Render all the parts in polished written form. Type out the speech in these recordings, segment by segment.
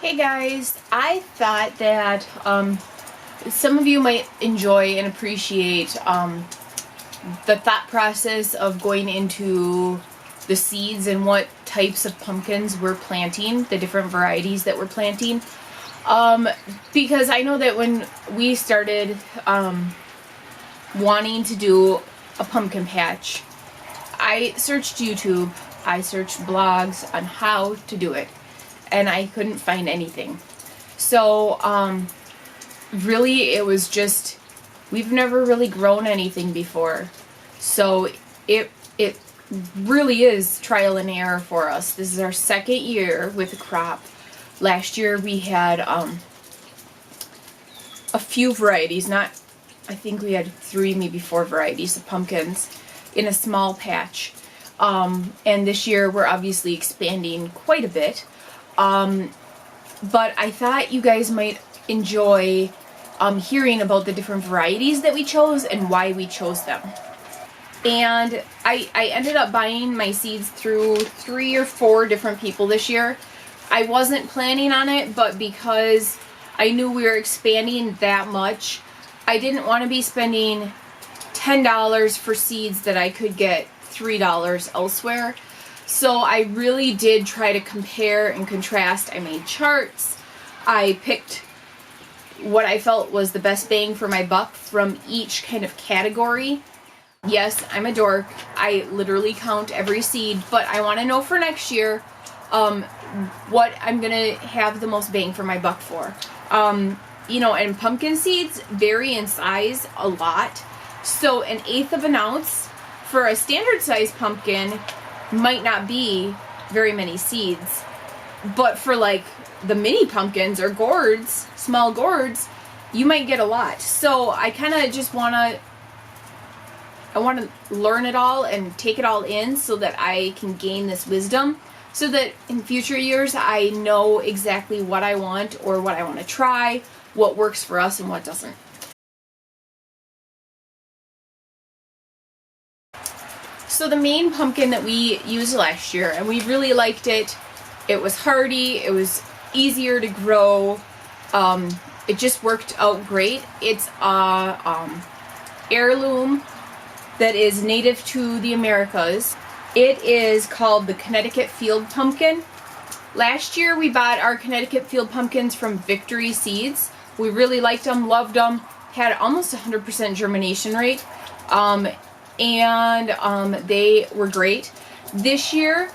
Hey guys, I thought that some of you might enjoy and appreciate the thought process of going into the seeds and what types of pumpkins we're planting, the different varieties that we're planting. Because I know that when we started wanting to do a pumpkin patch, I searched YouTube, I searched blogs on how to do it, and I couldn't find anything. So really it was just, we've never really grown anything before, so it really is trial and error for us. This is our second year with the crop. Last year we had a few varieties, I think we had 3, maybe 4 varieties of pumpkins in a small patch. And this year we're obviously expanding quite a bit. But I thought you guys might enjoy hearing about the different varieties that we chose and why we chose them. And I ended up buying my seeds through 3 or 4 different people this year. I wasn't planning on it, but because I knew we were expanding that much, I didn't want to be spending $10 for seeds that I could get $3 elsewhere. So I really did try to compare and contrast. I made charts. I picked what I felt was the best bang for my buck from each kind of category. Yes, I'm a dork. I literally count every seed, but I want to know for next year what I'm going to have the most bang for my buck for. You know, and pumpkin seeds vary in size a lot. So 1/8 of an ounce for a standard size pumpkin might not be very many seeds. But for like the mini pumpkins or gourds, small gourds, you might get a lot. So I kind of just want to learn it all and take it all in so that I can gain this wisdom, so that in future years I know exactly what I want or what I want to try, what works for us and what doesn't. So the main pumpkin that we used last year, and we really liked it, it was hardy, it was easier to grow, it just worked out great. It's heirloom that is native to the Americas. It is called the Connecticut Field Pumpkin. Last year we bought our Connecticut Field Pumpkins from Victory Seeds. We really liked them, loved them, had almost 100% germination rate, and they were great. This year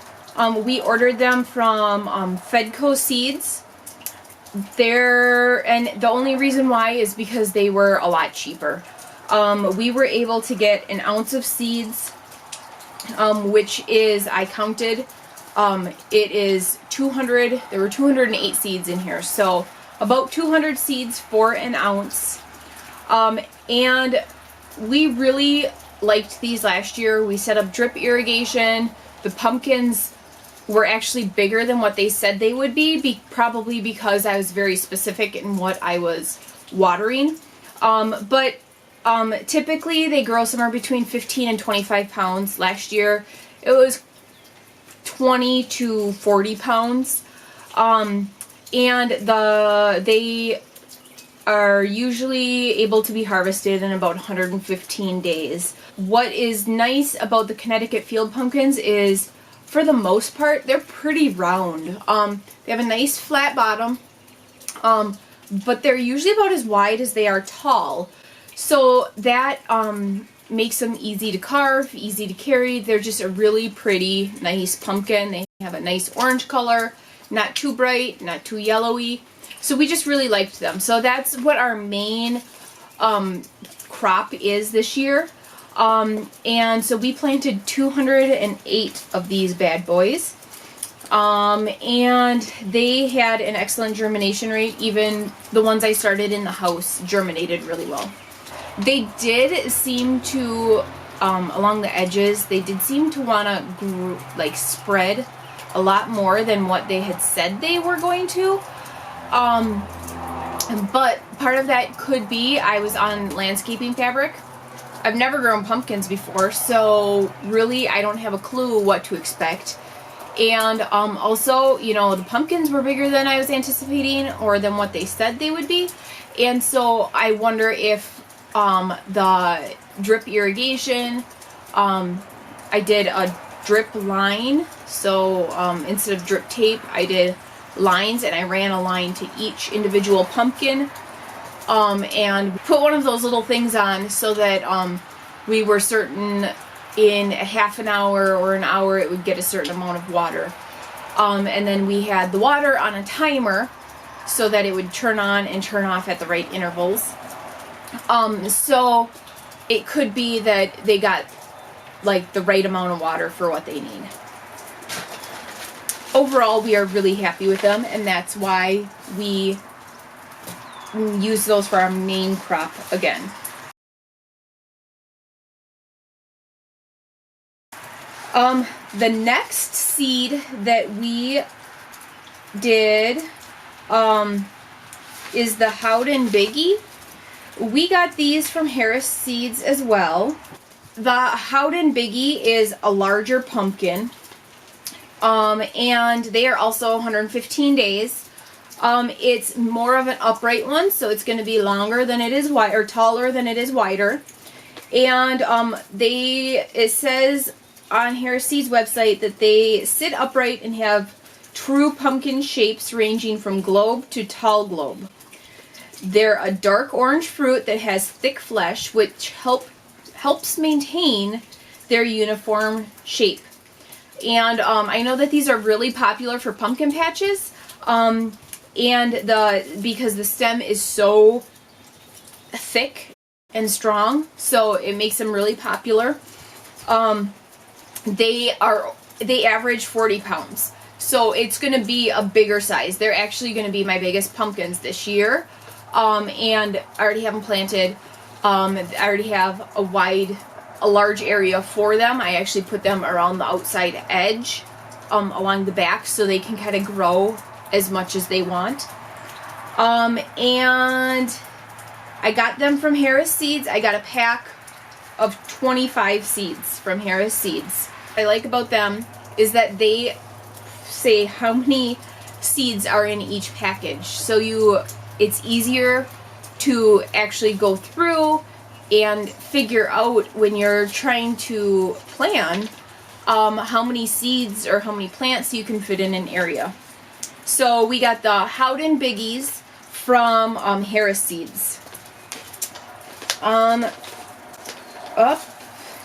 we ordered them from Fedco Seeds. And the only reason why is because they were a lot cheaper. We were able to get 1 ounce of seeds, which is, I counted, it is 200, there were 208 seeds in here, so about 200 seeds for 1 ounce. And we really liked these last year. We set up drip irrigation. The pumpkins were actually bigger than what they said they would be, probably because I was very specific in what I was watering. But typically they grow somewhere between 15 and 25 pounds. Last year it was 20 to 40 pounds. And they are usually able to be harvested in about 115 days. What is nice about the Connecticut Field Pumpkins is, for the most part, they're pretty round. They have a nice flat bottom, but they're usually about as wide as they are tall. So that makes them easy to carve, easy to carry. They're just a really pretty, nice pumpkin. They have a nice orange color, not too bright, not too yellowy. So we just really liked them. So that's what our main crop is this year. And so we planted 208 of these bad boys. And they had an excellent germination rate. Even the ones I started in the house germinated really well. They did seem to, along the edges, they did seem to want to spread a lot more than what they had said they were going to. But part of that could be I was on landscaping fabric. I've never grown pumpkins before, so really I don't have a clue what to expect. And also, you know, the pumpkins were bigger than I was anticipating, or than what they said they would be. And so I wonder if the drip irrigation, I did a drip line. So instead of drip tape, I did lines, and I ran a line to each individual pumpkin, and put one of those little things on so that we were certain in a half an hour or an hour it would get a certain amount of water. And then we had the water on a timer so that it would turn on and turn off at the right intervals. So it could be that they got like the right amount of water for what they need. Overall, we are really happy with them, and that's why we use those for our main crop again. The next seed that we did is the HOWDEN BIGGIE. We got these from Harris Seeds as well. The HOWDEN BIGGIE is a larger pumpkin, and they are also 115 days. It's more of an upright one, so it's going to be longer than it is wide, or taller than it is wider. And it says on Harris Seeds website that they sit upright and have true pumpkin shapes ranging from globe to tall globe. They're a dark orange fruit that has thick flesh, which helps maintain their uniform shape. And I know that these are really popular for pumpkin patches, because the stem is so thick and strong, so it makes them really popular. They average 40 pounds, so it's going to be a bigger size. They're actually going to be my biggest pumpkins this year, and I already have them planted. I already have a large area for them. I actually put them around the outside edge, along the back, so they can kind of grow as much as they want. And I got them from Harris Seeds. I got a pack of 25 seeds from Harris Seeds. What I like about them is that they say how many seeds are in each package, so it's easier to actually go through and figure out when you're trying to plan how many seeds or how many plants you can fit in an area. So we got the HOWDEN BIGGIEs from Harris Seeds. Up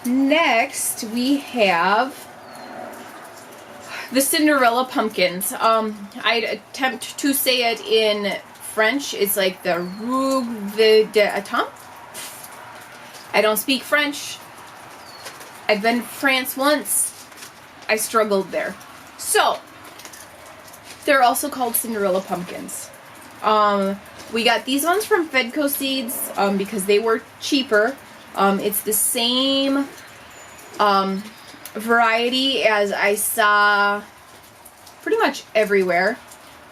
next we have the Cinderella pumpkins. I'd attempt to say it in French. It's like the Rouge d'Automne. I don't speak French. I've been to France once. I struggled there. So, they're also called Cinderella pumpkins. We got these ones from Fedco Seeds because they were cheaper. It's the same variety as I saw pretty much everywhere.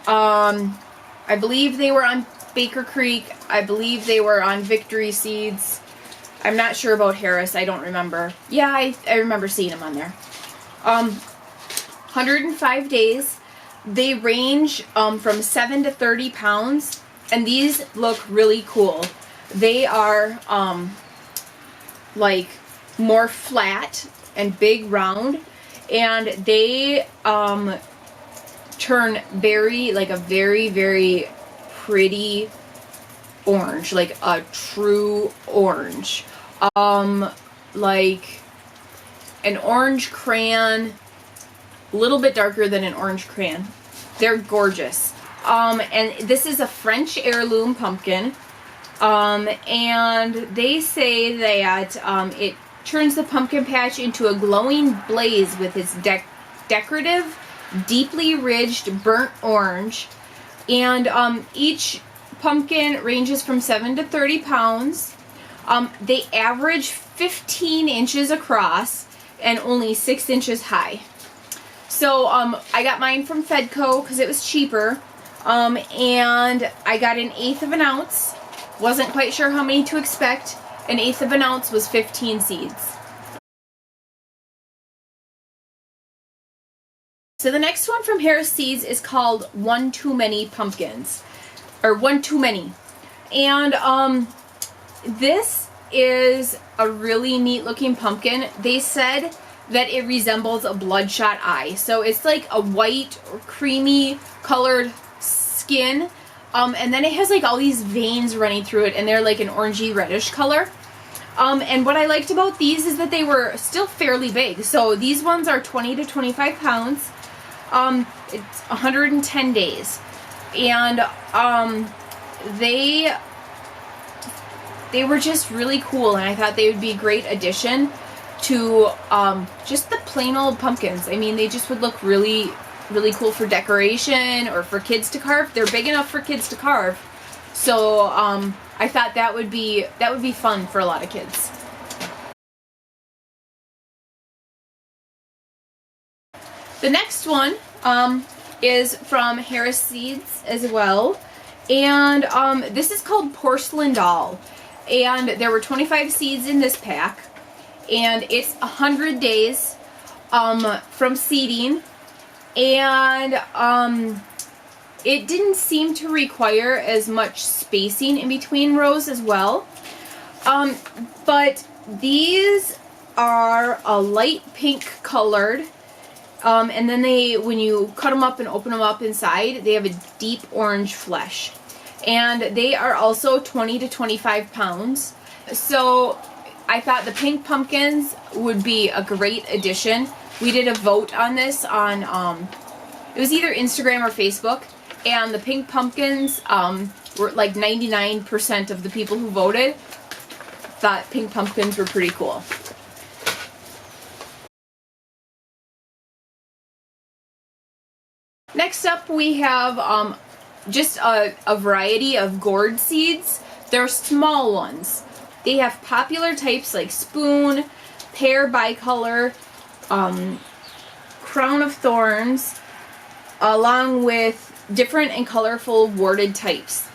I believe they were on Baker Creek. I believe they were on Victory Seeds. I'm not sure about Harris. I don't remember. Yeah, I remember seeing them on there. 105 days. They range from 7 to 30 pounds. And these look really cool. They are like more flat and big round. And they turn a very, very pretty orange. Like a true orange. Like an orange crayon, a little bit darker than an orange crayon. They're gorgeous. And this is a French heirloom pumpkin. And they say that it turns the pumpkin patch into a glowing blaze with its decorative, deeply ridged burnt orange. And each pumpkin ranges from 7 to 30 pounds. They average 15 inches across and only 6 inches high. So I got mine from Fedco because it was cheaper. And I got 1/8 of an ounce. Wasn't quite sure how many to expect. 1/8 of an ounce was 15 seeds. So the next one from Harris Seeds is called One Too Many Pumpkins, or One Too Many. And this is a really neat looking pumpkin. They said that it resembles a bloodshot eye. So it's like a white or creamy colored skin. And then it has like all these veins running through it, and they're like an orangey reddish color. And what I liked about these is that they were still fairly big. So these ones are 20 to 25 pounds. It's 110 days. And they were just really cool, and I thought they would be a great addition to just the plain old pumpkins. I mean, they just would look really, really cool for decoration or for kids to carve. They're big enough for kids to carve. So I thought that would be fun for a lot of kids. The next one is from Harris Seeds as well, and this is called Porcelain Doll, and there were 25 seeds in this pack, and it's 100 days from seeding, and it didn't seem to require as much spacing in between rows as well. But these are a light pink colored, and then when you cut them up and open them up inside, they have a deep orange flesh. And they are also 20 to 25 pounds. So I thought the pink pumpkins would be a great addition. We did a vote on this on, it was either Instagram or Facebook. And the pink pumpkins, were like 99% of the people who voted thought pink pumpkins were pretty cool. Next up we have just a variety of gourd seeds. They're small ones. They have popular types like spoon, pear bicolor, crown of thorns, along with different and colorful warded types.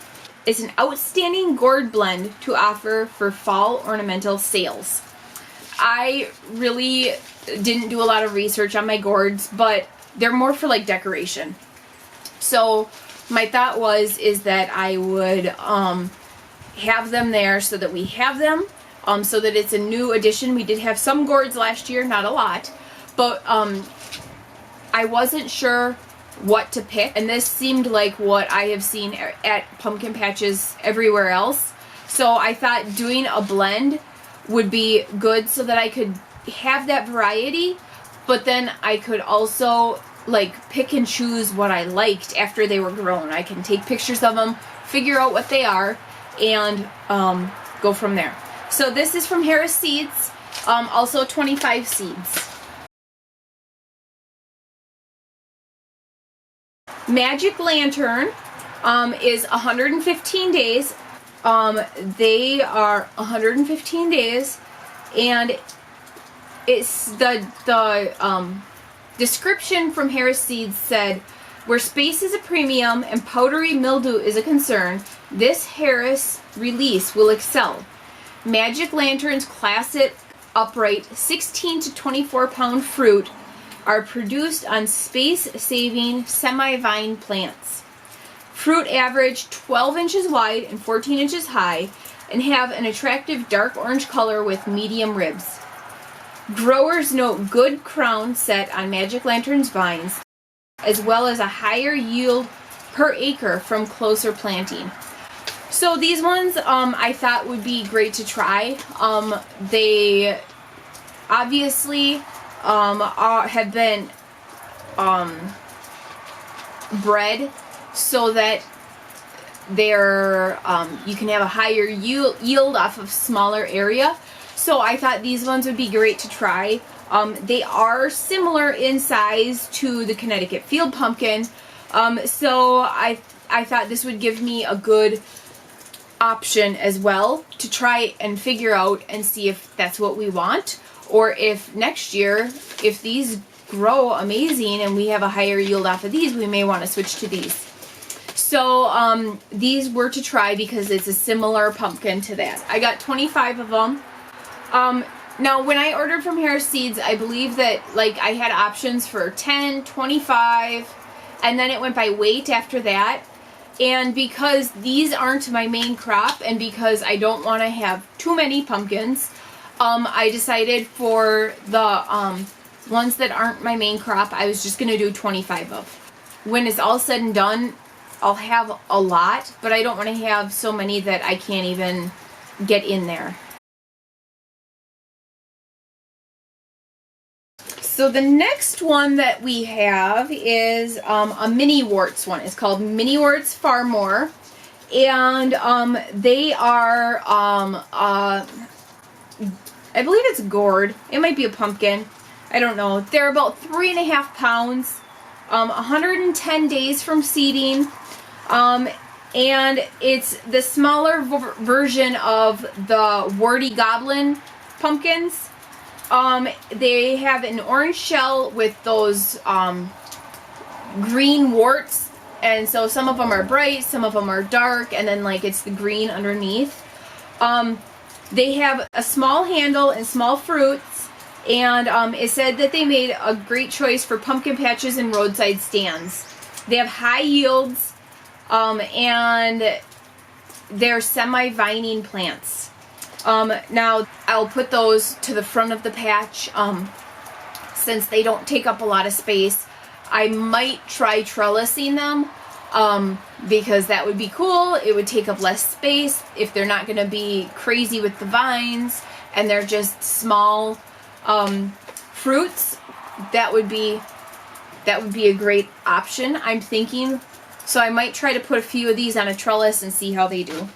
It's an outstanding gourd blend to offer for fall ornamental sales. I really didn't do a lot of research on my gourds, but they're more for like decoration. So my thought is that I would have them there so that we have them, so that it's a new addition. We did have some gourds last year, not a lot, but I wasn't sure what to pick, and this seemed like what I have seen at pumpkin patches everywhere else. So I thought doing a blend would be good so that I could have that variety, but then I could also like pick and choose what I liked after they were grown. I can take pictures of them, figure out what they are, and go from there. So this is from Harris Seeds, also 25 seeds. Magic Lantern is 115 days. They are 115 days, and it's the description from Harris Seeds said, where space is a premium and powdery mildew is a concern, this Harris release will excel. Magic Lantern's classic upright 16 to 24 pound fruit are produced on space-saving semi-vine plants. Fruit average 12 inches wide and 14 inches high and have an attractive dark orange color with medium ribs. Growers note good crown set on Magic Lantern's vines, as well as a higher yield per acre from closer planting. So these ones I thought would be great to try. They obviously have been bred so that they're you can have a higher yield off of smaller area. So I thought these ones would be great to try. They are similar in size to the Connecticut Field Pumpkin, so I thought this would give me a good option as well to try and figure out and see if that's what we want, or if next year, if these grow amazing and we have a higher yield off of these, we may want to switch to these. So these were to try because it's a similar pumpkin to that. I got 25 of them. Now, when I ordered from Harris Seeds, I believe that, like, I had options for 10, 25, and then it went by weight after that. And because these aren't my main crop, and because I don't want to have too many pumpkins, I decided for the ones that aren't my main crop, I was just going to do 25 of. When it's all said and done, I'll have a lot, but I don't want to have so many that I can't even get in there. So the next one that we have is a MINIWARTS one. It's called MINIWARTS FARMORE. And they are, I believe it's gourd. It might be a pumpkin. I don't know. They're about 3.5 pounds. 110 days from seeding. And it's the smaller version of the warty goblin pumpkins. They have an orange shell with those green warts, and so some of them are bright, some of them are dark, and then like it's the green underneath. They have a small handle and small fruits, and it said that they made a great choice for pumpkin patches and roadside stands. They have high yields, and they're semi-vining plants. Now, I'll put those to the front of the patch, since they don't take up a lot of space. I might try trellising them, because that would be cool. It would take up less space if they're not going to be crazy with the vines, and they're just small, fruits. That would be a great option, I'm thinking. So I might try to put a few of these on a trellis and see how they do.